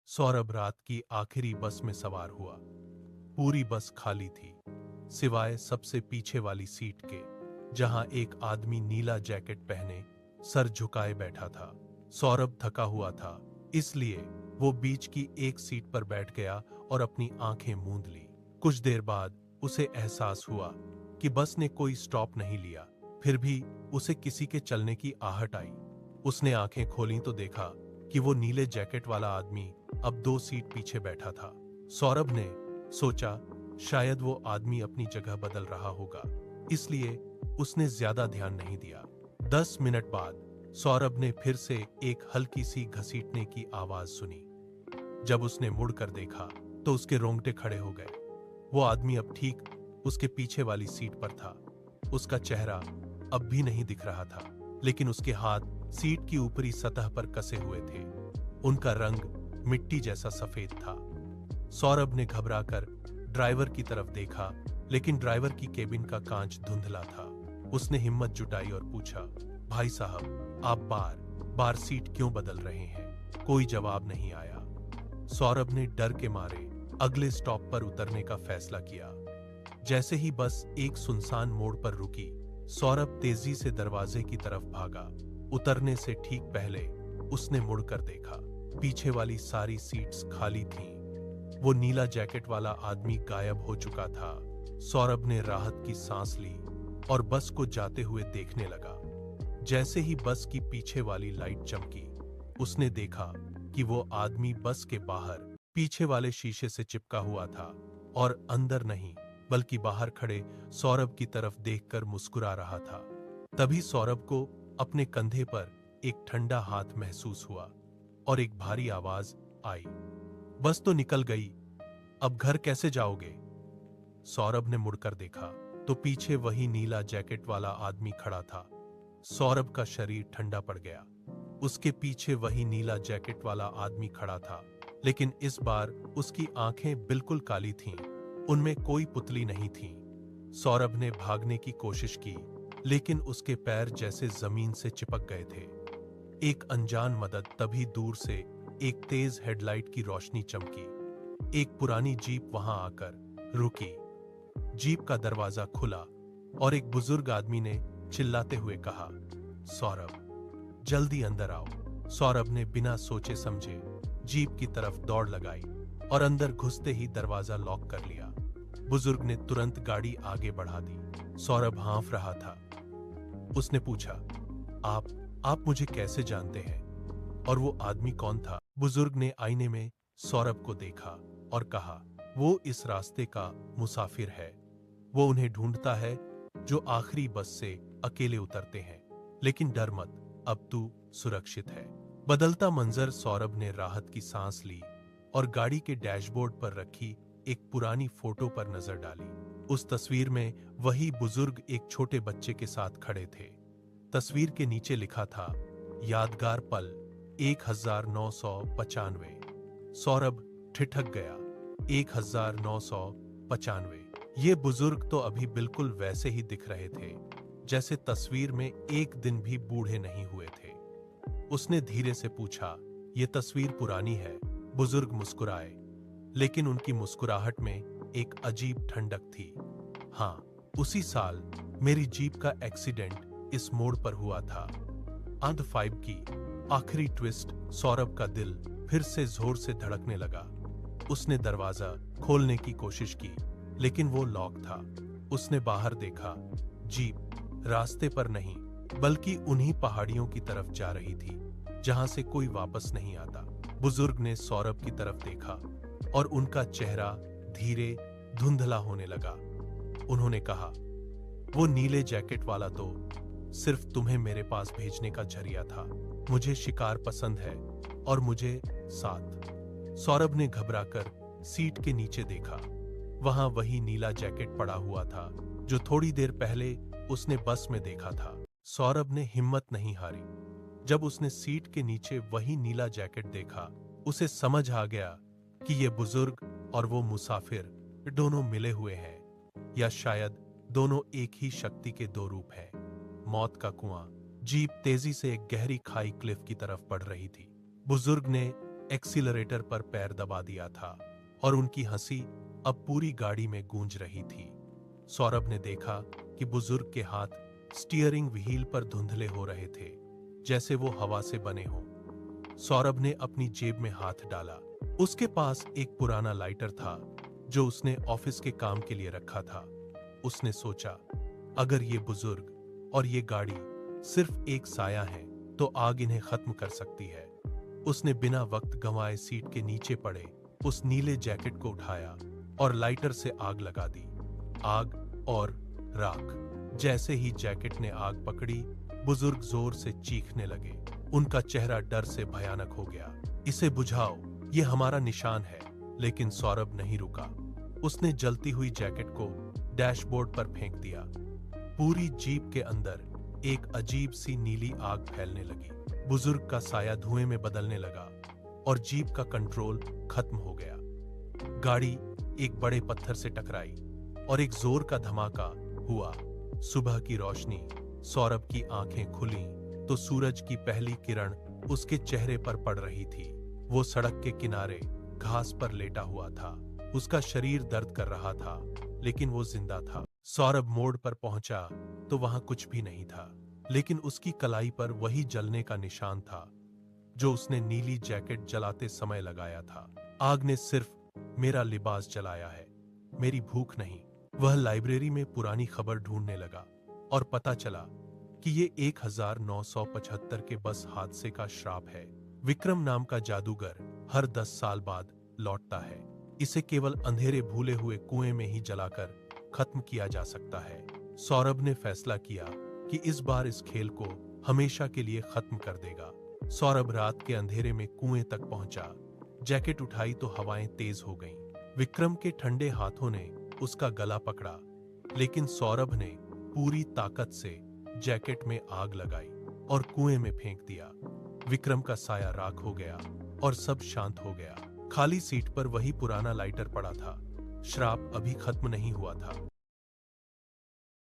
सौरभ रात की आखिरी बस में सवार हुआ। पूरी बस खाली थी, सिवाय सबसे पीछे वाली सीट के, जहां एक आदमी नीला जैकेट पहने सर झुकाए बैठा था। सौरभ थका हुआ था, इसलिए वो बीच की एक सीट पर बैठ गया और अपनी आंखें मूंद ली। कुछ देर बाद उसे एहसास हुआ कि बस ने कोई स्टॉप नहीं लिया, फिर भी उसे किसी के चलने की आहट आई। उसने आंखें खोलीं तो देखा कि वो नीले जैकेट वाला आदमी अब 2 सीट पीछे बैठा था। सौरभ ने सोचा शायद वो आदमी अपनी जगह बदल रहा होगा, इसलिए उसने ज्यादा ध्यान नहीं दिया। 10 मिनट बाद सौरभ ने फिर से एक हल्की सी घसीटने की आवाज सुनी। जब उसने मुड़कर देखा तो उसके रोंगटे खड़े हो गए। वो आदमी अब ठीक उसके पीछे वाली सीट पर था। उसका चेहरा अब भी नहीं दिख रहा था, लेकिन उसके हाथ सीट की ऊपरी सतह पर कसे हुए थे। उनका रंग मिट्टी जैसा सफेद था। सौरभ ने घबराकर ड्राइवर की तरफ देखा, लेकिन ड्राइवर की केबिन का कांच धुंधला था। उसने हिम्मत जुटाई और पूछा, भाई साहब, आप बार बार सीट क्यों बदल रहे हैं? कोई जवाब नहीं आया। सौरभ ने डर के मारे अगले स्टॉप पर उतरने का फैसला किया। जैसे ही बस एक सुनसान मोड़ पर रुकी, सौरभ तेजी से दरवाजे की तरफ भागा। उतरने से ठीक पहले उसने मुड़कर देखा, पीछे वाली सारी सीट्स खाली थीं। वो नीला जैकेट वाला आदमी गायब हो चुका था। सौरभ ने राहत की सांस ली और बस को जाते हुए देखने लगा। जैसे ही बस की पीछे वाली लाइट चमकी, उसने देखा कि वो आदमी बस के बाहर पीछे वाले शीशे से चिपका हुआ था और अंदर नहीं, बल्कि बाहर खड़े सौरभ की तरफ देखकर मुस्कुरा रहा था। तभी सौरभ को अपने कंधे पर एक ठंडा हाथ महसूस हुआ और एक भारी आवाज आई, बस तो निकल गई, अब घर कैसे जाओगे? सौरभ ने मुड़कर देखा तो पीछे वही नीला जैकेट वाला आदमी खड़ा था। सौरभ का शरीर ठंडा पड़ गया। उसके पीछे वही नीला जैकेट वाला आदमी खड़ा था, लेकिन इस बार उसकी आंखें बिल्कुल काली थीं। उनमें कोई पुतली नहीं थी। सौरभ ने भागने की कोशिश की, लेकिन उसके पैर जैसे जमीन से चिपक गए थे। एक अनजान मदद तभी दूर से एक तेज हेडलाइट की रोशनी चमकी। एक पुरानी जीप वहां आकर रुकी। जीप का दरवाजा खुला और एक बुजुर्ग आदमी ने चिल्लाते हुए कहा, सौरभ, जल्दी अंदर आओ। सौरभ ने बिना सोचे समझे जीप की तरफ दौड़ लगाई और अंदर घुसते ही दरवाजा लॉक कर लिया। बुजुर्ग ने तुरंत गाड़ी आगे बढ़ा दी। सौरभ हाँफ रहा था। उसने पूछा, आप मुझे कैसे जानते हैं? और वो आदमी कौन था? बुजुर्ग ने आईने में सौरभ को देखा और कहा, वो इस रास्ते का मुसाफिर है। वो उन्हें ढूंढता है जो आखिरी बस से अकेले उतरते हैं। लेकिन डर मत, अब तू सुरक्षित है। बदलता मंजर। सौरभ ने राहत की सांस ली और गाड़ी के डैशबोर्ड पर रखी एक पुरानी फोटो पर नजर डाली। उस तस्वीर में वही बुजुर्ग एक छोटे बच्चे के साथ खड़े थे। तस्वीर के नीचे लिखा था, यादगार पल 1995। सौरभ ठिठक गया। 1995। ये बुजुर्ग तो अभी बिल्कुल वैसे ही दिख रहे थे जैसे तस्वीर में एक दिन भी बूढ़े नहीं हुए थे। उसने धीरे से पूछा, ये तस्वीर पुरानी है? बुजुर्ग मुस्कुराए, लेकिन उनकी मुस्कुराहट में एक अजीब ठंडक थी। हाँ, उसी साल मेरी जीप का एक्सीडेंट इस मोड़ पर हुआ था। अंत 5 की आखिरी ट्विस्ट। सौरभ का दिल फिर से जोर से धड़कने लगा। उसने दरवाजा खोलने की कोशिश की, लेकिन वो लॉक था। उसने बाहर देखा। जीप रास्ते पर नहीं, बल्कि उन्हीं पहाड़ियों की तरफ जा रही थी जहां से कोई वापस नहीं आता। बुजुर्ग ने सौरभ की तरफ देखा और उनका चेहरा धीरे धुंधला होने लगा। उन्होंने कहा, वो नीले जैकेट वाला तो सिर्फ तुम्हें मेरे पास भेजने का जरिया था। मुझे शिकार पसंद है और मुझे साथ। सौरभ ने घबराकर सीट के नीचे देखा। वहां वही नीला जैकेट पड़ा हुआ था जो थोड़ी देर पहले उसने बस में देखा था। सौरभ ने हिम्मत नहीं हारी। जब उसने सीट के नीचे वही नीला जैकेट देखा, उसे समझ आ गया कि ये बुजुर्ग और वो मुसाफिर दोनों मिले हुए हैं, या शायद दोनों एक ही शक्ति के दो रूप हैं। मौत का कुआं। जीप तेजी से एक गहरी खाई क्लिफ की तरफ बढ़ रही थी। बुजुर्ग ने एक्सीलरेटर पर पैर दबा दिया था और उनकी हंसी अब पूरी गाड़ी में गूंज रही थी। सौरभ ने देखा कि बुजुर्ग के हाथ स्टीयरिंग व्हील पर धुंधले हो रहे थे, जैसे वो हवा से बने हों। सौरभ ने अपनी जेब में हाथ डाला। उसके पास एक पुराना लाइटर था जो उसने ऑफिस के काम के लिए रखा था। उसने सोचा, अगर ये बुजुर्ग और ये गाड़ी सिर्फ एक साया है तो आग इन्हें खत्म कर सकती है। उसने बिना वक्त गंवाए सीट के नीचे पड़े उस नीले जैकेट को उठाया और लाइटर से आग लगा दी। आग और राख। जैसे ही जैकेट ने आग पकड़ी, बुजुर्ग जोर से चीखने लगे। उनका चेहरा डर से भयानक हो गया। इसे बुझाओ, ये हमारा निशान है। लेकिन सौरभ नहीं रुका। उसने जलती हुई जैकेट को डैशबोर्ड पर फेंक दिया। पूरी जीप के अंदर एक अजीब सी नीली आग फैलने लगी। बुजुर्ग का साया धुएं में बदलने लगा और जीप का कंट्रोल खत्म हो गया। गाड़ी एक बड़े पत्थर से टकराई और एक जोर का धमाका हुआ। सुबह की रोशनी। सौरभ की आंखें खुली तो सूरज की पहली किरण उसके चेहरे पर पड़ रही थी। वो सड़क के किनारे घास पर लेटा हुआ था। उसका शरीर दर्द कर रहा था, लेकिन वो जिंदा था। सौरभ मोड़ पर पहुंचा तो वहां कुछ भी नहीं था, लेकिन उसकी कलाई पर वही जलने का निशान था जो उसने नीली जैकेट जलाते समय लगाया था। आग ने सिर्फ मेरा लिबास जलाया है, मेरी भूख नहीं। वह लाइब्रेरी में पुरानी खबर ढूंढने लगा और पता चला कि ये 1975 के बस हादसे का श्राप है। विक्रम नाम का जादूगर हर 10 साल बाद लौटता है। इसे केवल अंधेरे भूले हुए कुएं में ही जलाकर खत्म किया जा सकता है। सौरभ ने फैसला किया कि इस बार इस खेल को हमेशा के लिए खत्म कर देगा। सौरभ रात के अंधेरे में कुएं तक पहुंचा। जैकेट उठाई तो हवाएं तेज हो गईं। विक्रम के ठंडे हाथों ने उसका गला पकड़ा, लेकिन सौरभ ने पूरी ताकत से जैकेट में आग लगाई और कुएं में फेंक दिया। विक्रम का साया राख हो गया और सब शांत हो गया। खाली सीट पर वही पुराना लाइटर पड़ा था। श्राप अभी खत्म नहीं हुआ था।